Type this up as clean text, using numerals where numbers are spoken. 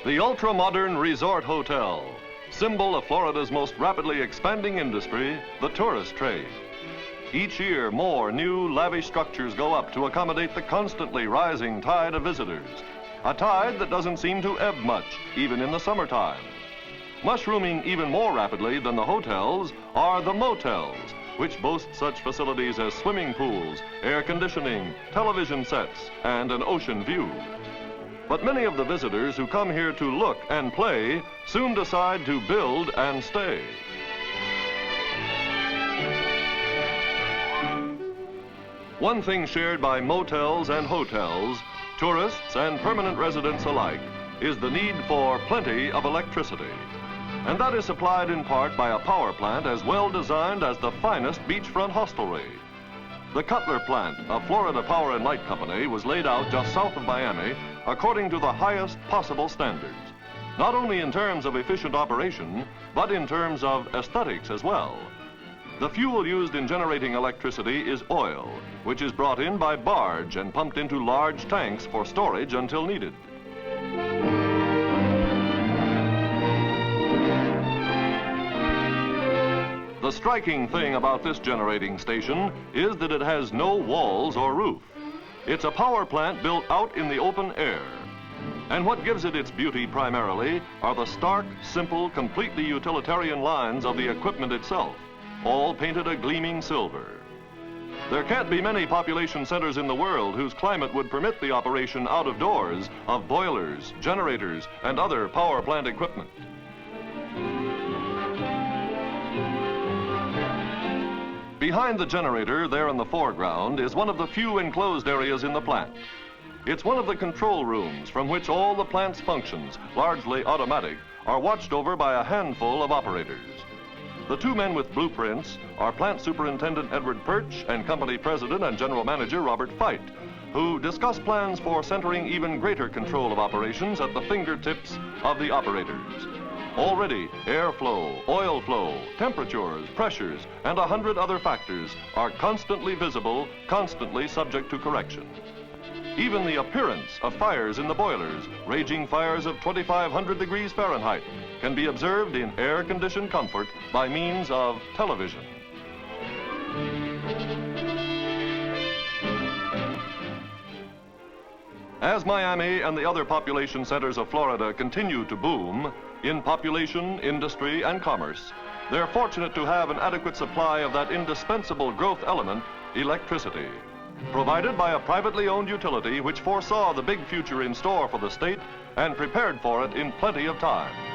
The ultra-modern resort hotel, symbol of Florida's most rapidly expanding industry, the tourist trade. Each year, more new lavish structures go up to accommodate the constantly rising tide of visitors, a tide that doesn't seem to ebb much, even in the summertime. Mushrooming even more rapidly than the hotels are the motels, which boast such facilities as swimming pools, air conditioning, television sets, and an ocean view. But many of the visitors who come here to look and play soon decide to build and stay. One thing shared by motels and hotels, tourists and permanent residents alike, is the need for plenty of electricity. And that is supplied in part by a power plant as well designed as the finest beachfront hostelry. The Cutler plant of Florida Power and Light Company was laid out just south of Miami according to the highest possible standards, not only in terms of efficient operation, but in terms of aesthetics as well. The fuel used in generating electricity is oil, which is brought in by barge and pumped into large tanks for storage until needed. The striking thing about this generating station is that it has no walls or roof. It's a power plant built out in the open air. And what gives it its beauty primarily are the stark, simple, completely utilitarian lines of the equipment itself, all painted a gleaming silver. There can't be many population centers in the world whose climate would permit the operation out of doors of boilers, generators, and other power plant equipment. Behind the generator, there in the foreground, is one of the few enclosed areas in the plant. It's one of the control rooms from which all the plant's functions, largely automatic, are watched over by a handful of operators. The two men with blueprints are Plant Superintendent Edward Perch and Company President and General Manager Robert Feit, who discuss plans for centering even greater control of operations at the fingertips of the operators. Already, airflow, oil flow, temperatures, pressures, and 100 other factors are constantly visible, constantly subject to correction. Even the appearance of fires in the boilers, raging fires of 2,500 degrees Fahrenheit, can be observed in air-conditioned comfort by means of television. As Miami and the other population centers of Florida continue to boom in population, industry, and commerce, they're fortunate to have an adequate supply of that indispensable growth element, electricity, provided by a privately owned utility which foresaw the big future in store for the state and prepared for it in plenty of time.